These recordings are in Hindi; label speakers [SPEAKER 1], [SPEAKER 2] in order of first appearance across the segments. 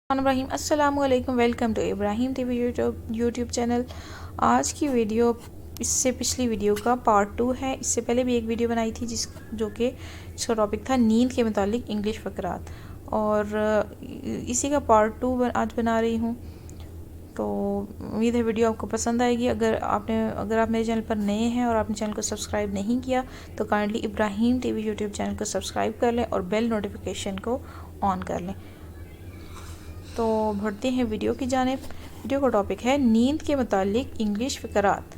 [SPEAKER 1] इब्राहिम अस्सलामुअलैकुम, welcome to Ibrahim TV YouTube channel. आज की वीडियो इससे पिछली वीडियो का पार्ट 2 है। इससे पहले भी एक वीडियो बनाई थी जो कि इसका टॉपिक था नींद के मुतालिक इंग्लिश फ़करात, और इसी का पार्ट 2 आज बना रही हूँ। तो उम्मीद है वीडियो आपको पसंद आएगी। अगर आप मेरे चैनल पर नए हैं और आपने चैनल को सब्सक्राइब नहीं किया तो kindly Ibrahim TV YouTube channel को सब्सक्राइब कर लें और बेल नोटिफिकेशन को ऑन कर लें। तो बढ़ते हैं वीडियो की जानिब। वीडियो का टॉपिक है नींद के मुतालिक इंग्लिश फ़करात।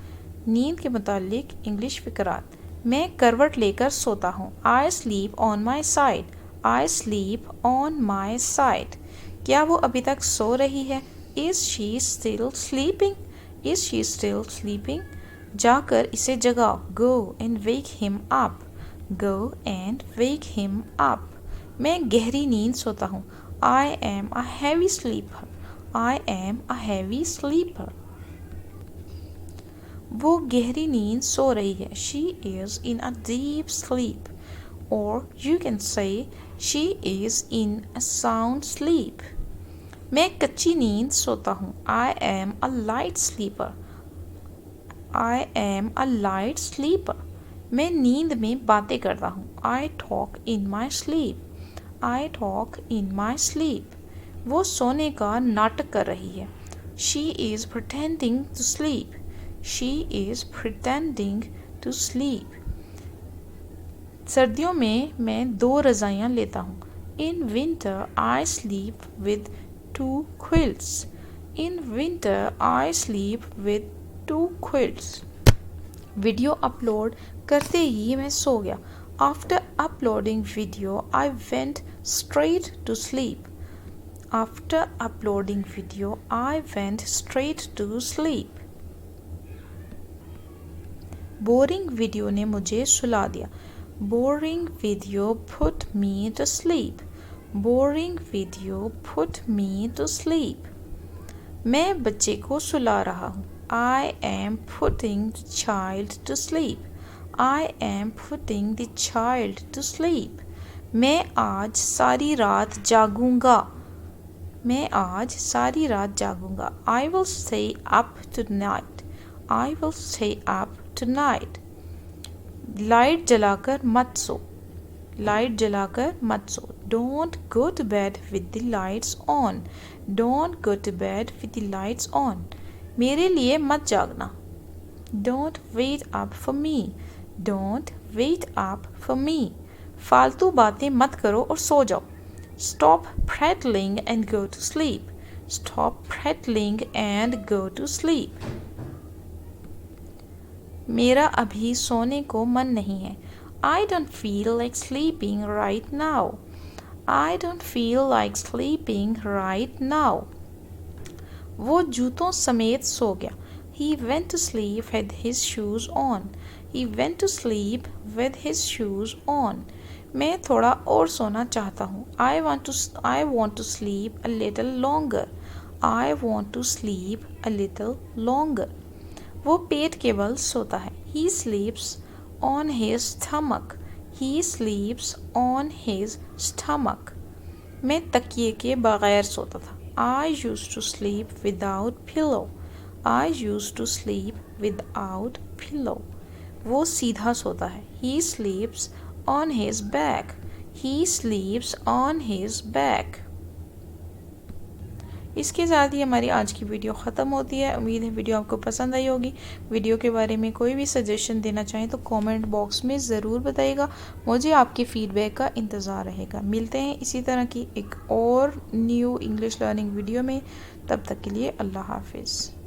[SPEAKER 1] नींद के मुतालिक इंग्लिश फ़करात। मैं करवट लेकर सोता हूँ। I sleep on my side. I sleep on my side. क्या वो अभी तक सो रही है? Is she still sleeping? Is she still sleeping? जाकर इसे जगाओ। Go and wake him up. Go and wake him up. मैं गहरी नींद सोता हूँ। I am a heavy sleeper. I am a heavy sleeper. वो गहरी नींद सो रही है। She is in a deep sleep. Or you can say she is in a sound sleep. मैं कच्ची नींद सोता हूँ। I am a light sleeper. I am a light sleeper. मैं नींद में बातें करता हूँ। I talk in my sleep. I talk in my sleep. वो सोने का नाटक कर रही है। She is pretending to sleep. She is pretending to sleep. सर्दियों में मैं 2 रज़ाइयाँ लेता हूँ। In winter I sleep with 2 quilts. In winter I sleep with 2 quilts. Video upload करते ही मैं सो गया। After uploading video, I went straight to sleep. After uploading video, I went straight to sleep. Boring video ने मुझे सुला दिया। Boring video put me to sleep. Boring video put me to sleep. मैं बच्चे को सुला रहा हूँ। I am putting the child to sleep. I am putting the child to sleep. मैं आज सारी रात जागूंगा। मैं आज सारी रात जागूंगा। I will stay up tonight. I will stay up tonight. Light जलाकर मत सो। लाइट जलाकर मत सो। Don't go to bed with the lights on. Don't go to bed with the lights on. मेरे लिए मत जागना। Don't wait up for me. Don't wait up for me. फालतू बातें मत करो और सो जाओ। Stop prattling and go to sleep. Stop prattling and go to sleep. मेरा अभी सोने को मन नहीं है। I don't feel like sleeping right now. I don't feel like sleeping right now. वो जूतों समेत सो गया। He went to sleep with his shoes on. He went to sleep with his shoes on. मैं थोड़ा और सोना चाहता हूँ। I want to sleep a little longer. I want to sleep a little longer. वो पेट के बल सोता है। He sleeps on his stomach. He sleeps on his stomach. मैं तकिए के बगैर सोता था। I used to sleep without pillow. I used to sleep without pillow. वो सीधा सोता है। He sleeps on his back. He sleeps on his back. इसके साथ ही हमारी आज की वीडियो ख़त्म होती है। उम्मीद है वीडियो आपको पसंद आई होगी। वीडियो के बारे में कोई भी सजेशन देना चाहें तो कमेंट बॉक्स में ज़रूर बताइएगा। मुझे आपके फीडबैक का इंतज़ार रहेगा। मिलते हैं इसी तरह की एक और न्यू इंग्लिश लर्निंग वीडियो में। तब तक के लिए अल्लाह हाफिज़।